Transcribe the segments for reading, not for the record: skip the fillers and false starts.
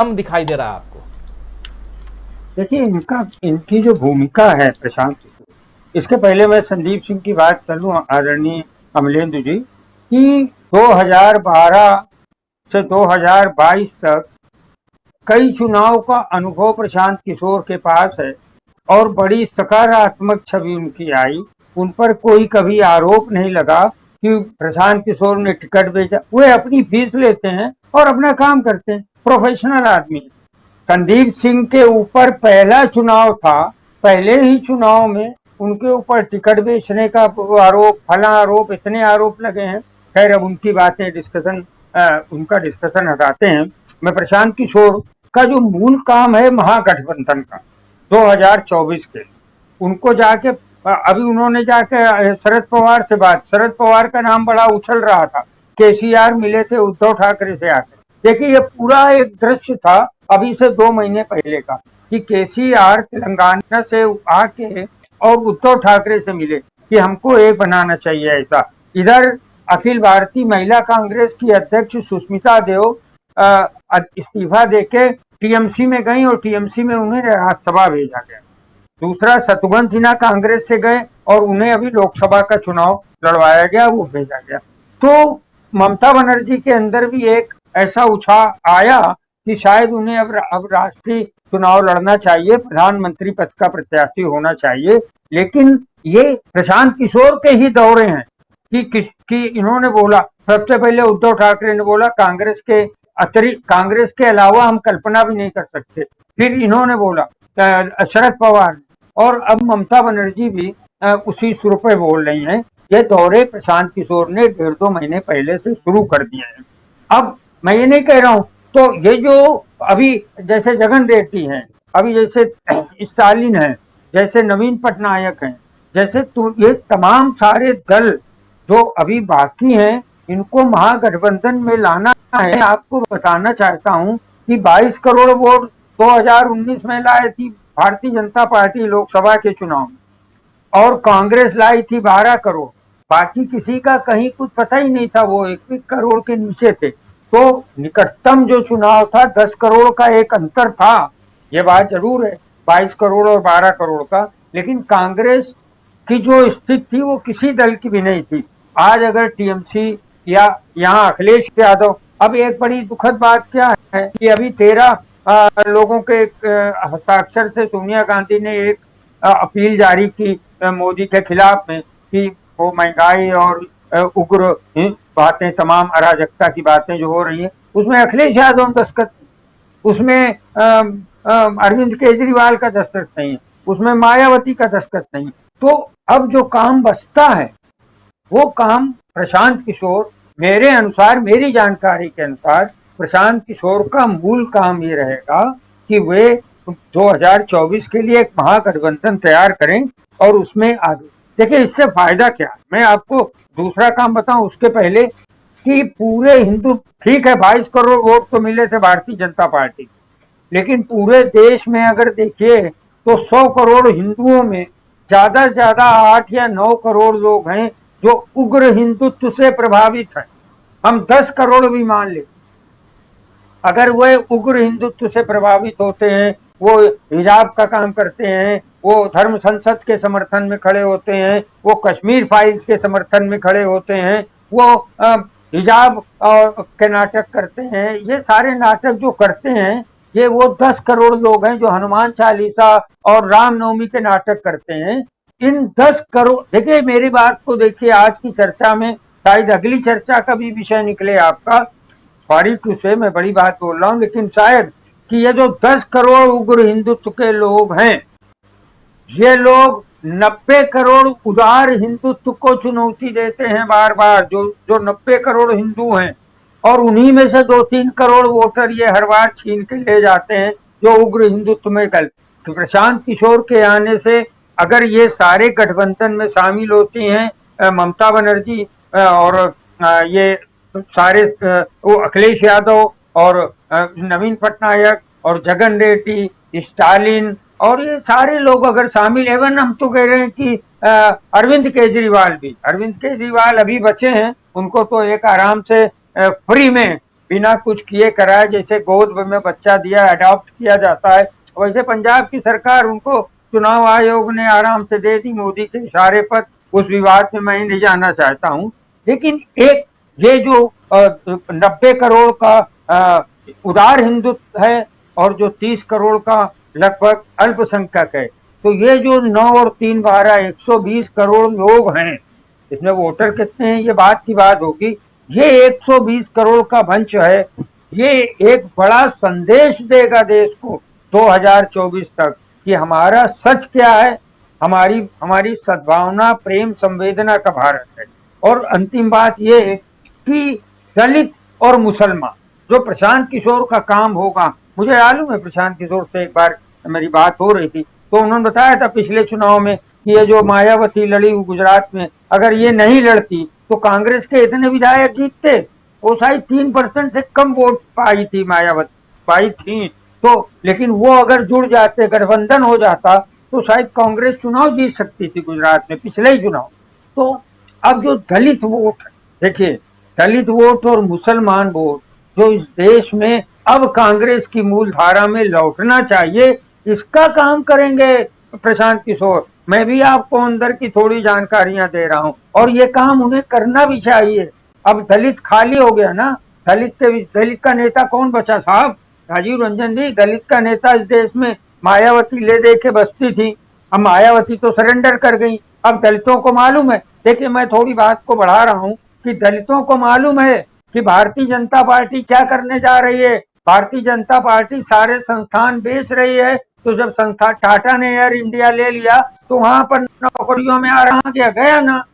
कम दिखाई दे रहा है आपको? देखिए, इनकी जो भूमिका है प्रशांत किशोर, इसके पहले मैं संदीप सिंह की बात कर लूं, आदरणीय अमलेंदु जी, कि 2012 से 2022 तक कई चुनाव का अनुभव प्रशांत किशोर के पास है और बड़ी सकारात्मक छवि उनकी आई। उन पर कोई कभी आरोप नहीं लगा कि प्रशांत किशोर ने टिकट बेचा। वे अपनी फीस लेते हैं और अपना काम करते हैं, प्रोफेशनल आदमी। संदीप सिंह के ऊपर पहला चुनाव था, पहले ही चुनाव में उनके ऊपर टिकट बेचने का आरोप, फला आरोप, इतने आरोप लगे हैं। खैर, अब उनकी बातें उनका डिस्कशन हटाते हैं। मैं प्रशांत किशोर का जो मूल काम है महागठबंधन का 2024 के, उनको जाके अभी उन्होंने जाके शरद पवार से बात, शरद पवार का नाम बड़ा उछल रहा था, केसीआर मिले थे उद्धव ठाकरे से आके। देखिए, ये पूरा एक दृश्य था अभी से 2 महीने पहले का, कि केसीआर तेलंगाना से आके और उद्धव ठाकरे से मिले कि हमको एक बनाना चाहिए ऐसा। इधर अखिल भारतीय महिला कांग्रेस की अध्यक्ष सुष्मिता देव इस्तीफा देके टीएमसी में गई और टीएमसी में उन्हें राज्यसभा भेजा गया। दूसरा, शत्रुघ्न सिन्हा कांग्रेस से गए और उन्हें अभी लोकसभा का चुनाव लड़वाया गया, वो भेजा गया। तो ममता बनर्जी के अंदर भी एक ऐसा उत्साह आया कि शायद उन्हें अब राष्ट्रीय चुनाव लड़ना चाहिए, प्रधानमंत्री पद का प्रत्याशी होना चाहिए। लेकिन ये प्रशांत किशोर के ही दौरे हैं कि इन्होंने बोला, सबसे पहले उद्धव ठाकरे ने बोला कांग्रेस के अलावा हम कल्पना भी नहीं कर सकते। फिर इन्होंने बोला शरद पवार, और अब ममता बनर्जी भी उसी सुर पे बोल रही हैं। ये दौरे प्रशांत किशोर ने 1.5-2 महीने पहले से शुरू कर दिए हैं। अब मैं ये नहीं कह रहा हूं, तो ये जो अभी जैसे जगन रेड्डी हैं, अभी जैसे स्टालिन है, जैसे नवीन पटनायक हैं, जैसे तो ये तमाम सारे दल जो अभी बाकी हैं, इनको महागठबंधन में लाना है। आपको बताना चाहता हूं कि 22 करोड़ वोट 2019 में लाई थी भारतीय जनता पार्टी लोकसभा के चुनाव में, और कांग्रेस लाई थी 12 करोड़। बाकी किसी का कहीं कुछ पता ही नहीं था, वो 1 करोड़ के नीचे थे। तो निकटतम जो चुनाव था 10 करोड़ का एक अंतर था, ये बात जरूर है, 22 करोड़ और 12 करोड़ का। लेकिन कांग्रेस की जो स्थिति थी वो किसी दल की भी नहीं थी। आज अगर टीएमसी या यहाँ अखिलेश यादव, अब एक बड़ी दुखद बात क्या है कि अभी 13 लोगों के हस्ताक्षर से सोनिया गांधी ने एक अपील जारी की मोदी के खिलाफ में कि वो महंगाई और उग्र बातें, तमाम अराजकता की बातें जो हो रही है, उसमें अखिलेश यादव दस्तखत, उसमें अरविंद केजरीवाल का दस्तखत नहीं है, उसमें मायावती का दस्तखत नहीं। तो अब जो काम बचता है वो काम प्रशांत किशोर, मेरे अनुसार, मेरी जानकारी के अनुसार प्रशांत किशोर का मूल काम ये रहेगा कि वे 2024 के लिए एक महागठबंधन तैयार करें और उसमें आगे। देखिए, इससे फायदा क्या, मैं आपको दूसरा काम बताऊं उसके पहले कि पूरे हिंदू, ठीक है 22 करोड़ वोट तो मिले थे भारतीय जनता पार्टी, लेकिन पूरे देश में अगर देखिए तो 100 करोड़ हिंदुओं में ज्यादा से ज्यादा 8 या 9 करोड़ लोग हैं जो उग्र हिंदुत्व से प्रभावित हैं। हम 10 करोड़ भी मान ले, अगर वे उग्र हिंदुत्व से प्रभावित होते हैं, वो हिजाब का काम करते हैं, वो धर्म संसद के समर्थन में खड़े होते हैं, वो कश्मीर फाइल्स के समर्थन में खड़े होते हैं, वो हिजाब के नाटक करते हैं, ये सारे नाटक जो करते हैं, ये वो 10 करोड़ लोग हैं जो हनुमान चालीसा और रामनवमी के नाटक करते हैं। इन 10 करोड़, देखिए मेरी बात को देखिए, आज की चर्चा में शायद अगली चर्चा का भी विषय निकले आपका, सॉरी टू से मैं बड़ी बात बोल रहा हूं, लेकिन शायद कि ये जो 10 करोड़ उग्र हिंदुत्व के लोग हैं, ये लोग 90 करोड़ उदार हिंदुत्व को चुनौती देते हैं बार बार, जो 90 करोड़ हिंदू हैं, और उन्हीं में से 2-3 करोड़ वोटर ये हर बार छीन के ले जाते हैं जो उग्र हिंदुत्व में कल। तो प्रशांत किशोर के आने से अगर ये सारे गठबंधन में शामिल होती हैं, ममता बनर्जी और ये सारे वो अखिलेश यादव और नवीन पटनायक और जगन रेड्डी, स्टालिन और ये सारे लोग अगर शामिल, एवं हम तो कह रहे हैं कि अरविंद केजरीवाल भी, अरविंद केजरीवाल अभी बचे हैं, उनको तो एक आराम से फ्री में बिना कुछ किए कराए, जैसे गोद में बच्चा दिया अडॉप्ट किया जाता है, वैसे पंजाब की सरकार उनको चुनाव आयोग ने आराम से दे दी मोदी के इशारे पर। उस विवाद में मैं नहीं जाना चाहता हूँ, लेकिन एक ये जो 90 करोड़ का उदार हिंदुत्व है और जो 30 करोड़ का लगभग अल्पसंख्यक है, तो ये जो 9 और 3 12 120 करोड़ लोग हैं, इसमें वोटर कितने हैं ये बात की बात होगी। ये 120 करोड़ का मंच है, ये एक बड़ा संदेश देगा देश को 2024 तक कि हमारा सच क्या है, हमारी हमारी सद्भावना, प्रेम, संवेदना का भारत है। और अंतिम बात ये है कि दलित और मुसलमान, जो प्रशांत किशोर का काम होगा, मुझे मालूम है प्रशांत किशोर से एक बार मेरी बात हो रही थी, तो उन्होंने बताया था पिछले चुनाव में कि ये जो मायावती लड़ी गुजरात में, अगर ये नहीं लड़ती तो कांग्रेस के इतने विधायक जीतते। वो शायद 3% से कम वोट पाई थी मायावती, पाई थी तो, लेकिन वो अगर जुड़ जाते, गठबंधन हो जाता, तो शायद कांग्रेस चुनाव जीत सकती थी गुजरात में, पिछले ही चुनाव। तो अब जो दलित वोट, देखिए दलित वोट और मुसलमान वोट जो इस देश में अब कांग्रेस की मूल धारा में लौटना चाहिए, इसका काम करेंगे प्रशांत किशोर। मैं भी आपको अंदर की थोड़ी जानकारियां दे रहा हूं, और ये काम उन्हें करना भी चाहिए। अब दलित खाली हो गया ना, दलित का नेता कौन बचा साहब? राजीव रंजन जी दलित का नेता इस देश में। मायावती ले दे के बसती थी, अब मायावती तो सरेंडर कर गई। अब दलितों को मालूम है, देखिए मैं थोड़ी बात को बढ़ा रहा हूं, कि दलितों को मालूम है कि भारतीय जनता पार्टी क्या करने जा रही है। भारतीय जनता पार्टी सारे संस्थान बेच रही है। तो जब संस्था टाटा ने एयर इंडिया ले लिया, तो वहां पर नौकरियों में आ रहा गया ना।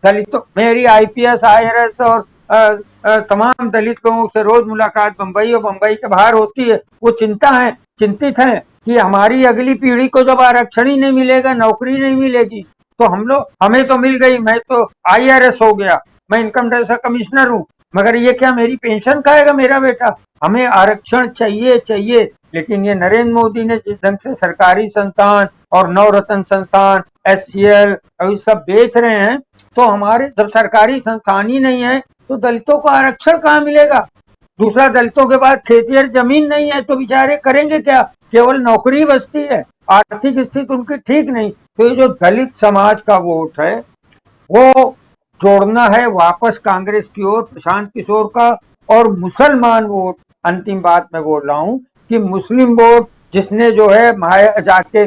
दलितों, मेरी IPS IRS और तमाम दलित लोगों से रोज मुलाकात बंबई और बंबई के बाहर होती है। वो चिंतित है कि हमारी अगली पीढ़ी को जब आरक्षण ही नहीं मिलेगा, नौकरी नहीं मिलेगी, तो हमें तो मिल गई, मैं तो IRS हो गया, मैं इनकम टैक्स का कमिश्नर हूँ, मगर ये क्या मेरी पेंशन खाएगा मेरा बेटा? हमें आरक्षण चाहिए। लेकिन ये नरेंद्र मोदी ने जिस ढंग से सरकारी संस्थान और नवरत्न संस्थान, SCL अभी सब बेच रहे हैं, तो हमारे जब सरकारी संस्थान ही नहीं है तो दलितों को आरक्षण कहाँ मिलेगा? दूसरा, दलितों के पास खेती और जमीन नहीं है, तो बेचारे करेंगे क्या? केवल नौकरी बचती है, आर्थिक स्थिति उनकी ठीक नहीं। तो ये जो दलित समाज का वोट है, वो जोड़ना है वापस कांग्रेस की ओर, प्रशांत किशोर का। और मुसलमान वोट, अंतिम बात मैं बोल रहा हूँ कि मुस्लिम वोट जिसने जो है जाके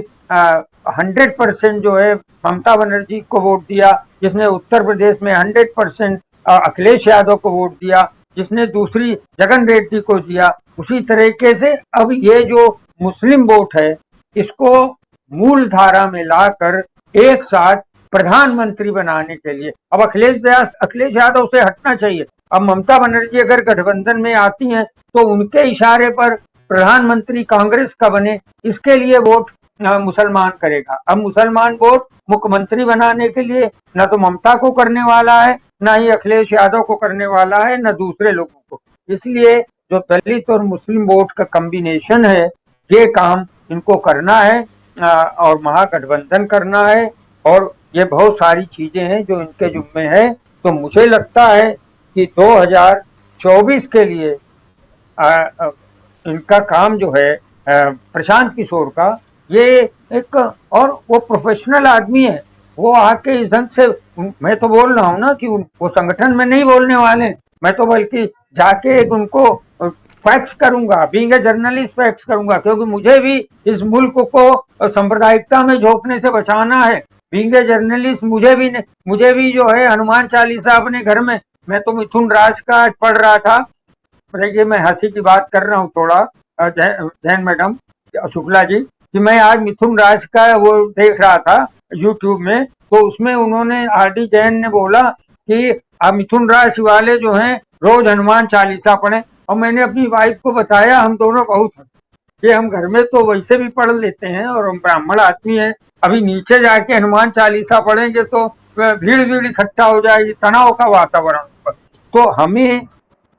100% जो है ममता बनर्जी को वोट दिया, जिसने उत्तर प्रदेश में 100% अखिलेश यादव को वोट दिया, जिसने दूसरी जगन रेड्डी को दिया, उसी तरीके से अब ये जो मुस्लिम वोट है, इसको मूल धारा में लाकर एक साथ प्रधानमंत्री बनाने के लिए अब अखिलेश यादव से हटना चाहिए। अब ममता बनर्जी अगर गठबंधन में आती हैं, तो उनके इशारे पर प्रधानमंत्री कांग्रेस का बने, इसके लिए वोट मुसलमान करेगा। अब मुसलमान वोट मुख्यमंत्री बनाने के लिए न तो ममता को करने वाला है, न ही अखिलेश यादव को करने वाला है, न दूसरे लोगों को। इसलिए जो दलित और मुस्लिम वोट का कॉम्बिनेशन है, ये काम इनको करना है और महागठबंधन करना है, और ये बहुत सारी चीजें हैं जो इनके जुम्मे है। तो मुझे लगता है कि 2024 के लिए इनका काम जो है प्रशांत किशोर का, ये एक, और वो प्रोफेशनल आदमी है, वो आके इस ढंग से, मैं तो बोल रहा हूँ ना कि वो संगठन में नहीं बोलने वाले, मैं तो बल्कि जाके उनको फैक्स करूंगा, बीइंग ए जर्नलिस्ट फैक्स करूंगा, क्योंकि मुझे भी इस मुल्क को सांप्रदायिकता में झोंकने से बचाना है। बीइंग ए जर्नलिस्ट मुझे भी जो है हनुमान चालीसा अपने घर में, मैं तो मिथुन राज का पढ़ रहा था, देखिए मैं हंसी की बात कर रहा हूँ थोड़ा, जैन मैडम शुक्ला जी, कि मैं आज मिथुन राज का वो देख रहा था YouTube में, तो उसमें उन्होंने RD जैन ने बोला कि मिथुन राज वाले जो हैं रोज हनुमान चालीसा पढ़े, और मैंने अपनी वाइफ को बताया, हम दोनों बहुत ये हम घर में तो वैसे भी पढ़ लेते हैं और हम ब्राह्मण आदमी हैं, अभी नीचे जाके हनुमान चालीसा पढ़ेंगे तो भीड़ इकट्ठा हो जाएगी, तनाव का वातावरण। तो हमें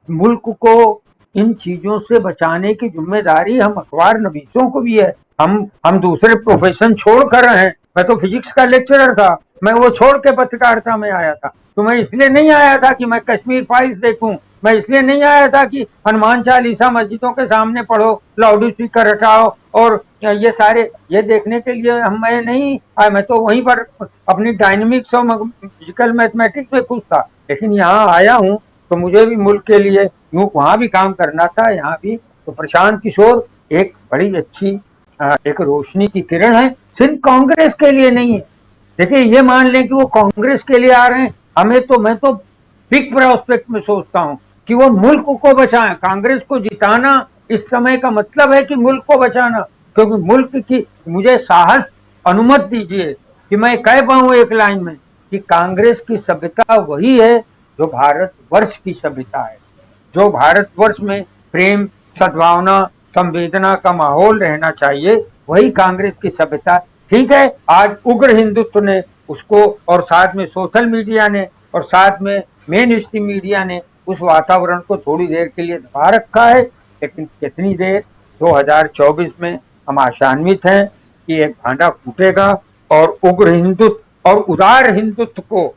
मुल्क को इन चीजों से बचाने की जिम्मेदारी हम अखबार नवीसों को भी है। हम दूसरे प्रोफेशन छोड़ कर रहे हैं। मैं तो फिजिक्स का लेक्चरर था, मैं वो छोड़ के पत्रकारिता में आया था। तो मैं इसलिए नहीं आया था कि मैं कश्मीर फाइल्स देखूं, मैं इसलिए नहीं आया था कि हनुमान चालीसा मस्जिदों के सामने पढ़ो, लाउड स्पीकर हटाओ और ये सारे ये देखने के लिए मैं नहीं आया। मैं तो वहीं पर अपनी डायनेमिक्स और फिजिकल मैथमेटिक्स में खुश था, लेकिन यहाँ आया हूँ तो मुझे भी मुल्क के लिए यूं वहां भी काम करना था, यहाँ भी। तो प्रशांत किशोर एक बड़ी अच्छी एक रोशनी की किरण है, सिर्फ कांग्रेस के लिए नहीं है। देखिए ये मान लें कि वो कांग्रेस के लिए आ रहे हैं, मैं तो बिग प्रोस्पेक्ट में सोचता हूँ कि वो मुल्क को बचाएं। कांग्रेस को जिताना इस समय का मतलब है कि मुल्क को बचाना, क्योंकि मुल्क की मुझे साहस अनुमति दीजिए कि मैं कह पाऊं एक लाइन में कि कांग्रेस की सभ्यता वही है जो भारतवर्ष की सभ्यता है, जो भारतवर्ष में प्रेम, सद्भावना, संवेदना का माहौल रहना चाहिए, वही कांग्रेस की सभ्यता। ठीक है, आज उग्र हिंदुत्व ने उसको और साथ में सोशल मीडिया ने और साथ में मेन स्ट्रीम मीडिया ने उस वातावरण को थोड़ी देर के लिए दबा रखा है, लेकिन कितनी देर? 2024 में हम आशान्वित हैं कि एक भांडा फूटेगा और उग्र हिंदुत्व और उदार हिंदुत्व को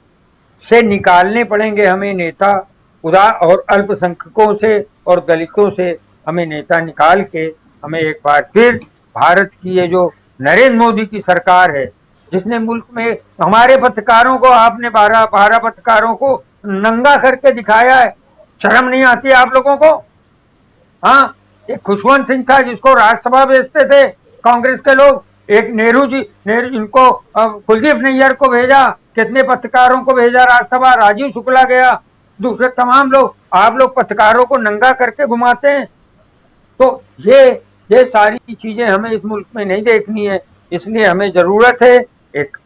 से निकालने पड़ेंगे हमें नेता, उदार और अल्पसंख्यकों से और दलितों से हमें नेता निकाल के हमें एक बार फिर भारत की ये जो नरेंद्र मोदी की सरकार है, जिसने मुल्क में हमारे पत्रकारों को, आपने 12 पत्रकारों को नंगा करके दिखाया है, शर्म नहीं आती आप लोगों को? हाँ, एक खुशवंत सिंह था जिसको राज्यसभा भेजते थे कांग्रेस के लोग, एक नेहरू इनको कुलदीप नैयर को भेजा, कितने पत्रकारों को भेजा राज्यसभा, राजीव शुक्ला गया, दूसरे तमाम लोग। आप लोग पत्रकारों को नंगा करके घुमाते हैं। तो ये सारी चीजें हमें इस मुल्क में नहीं देखनी है। इसलिए हमें जरूरत है एक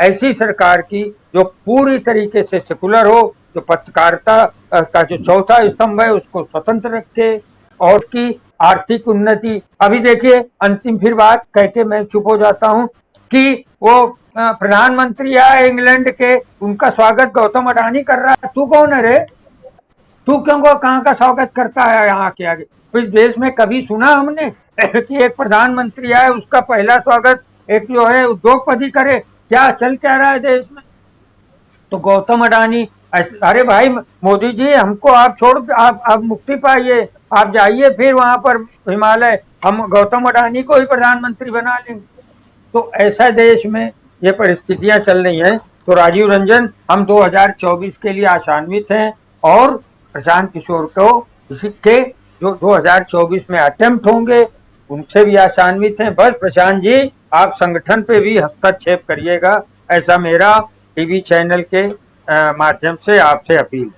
ऐसी सरकार की जो पूरी तरीके से सेकुलर हो, जो पत्रकारिता का जो चौथा स्तंभ है उसको स्वतंत्र रखे और उसकी आर्थिक उन्नति। अभी देखिए, अंतिम फिर बात कह के मैं चुप हो जाता हूँ कि वो प्रधानमंत्री आए इंग्लैंड के, उनका स्वागत गौतम अडानी कर रहा है। तू कौन है रे? तू क्यों को कहाँ का स्वागत करता है यहाँ के आगे? तो इस देश में कभी सुना हमने कि एक प्रधानमंत्री आए उसका पहला स्वागत एक जो है उद्योगपति करे? क्या चल क्या रहा है देश में? तो गौतम अडानी, अरे भाई मोदी जी, हमको आप छोड़, आप मुक्ति पाइए, आप जाइए फिर वहां पर हिमालय, हम गौतम अडानी को ही प्रधानमंत्री बना लेंगे। तो ऐसा देश में ये परिस्थितियां चल रही हैं। तो राजीव रंजन, हम 2024 के लिए आशान्वित हैं और प्रशांत किशोर को इसी के जो 2024 में अटेम्प्ट होंगे उनसे भी आशान्वित हैं। बस प्रशांत जी, आप संगठन पे भी हस्तक्षेप करिएगा, ऐसा मेरा टीवी चैनल के माध्यम से आपसे अपील।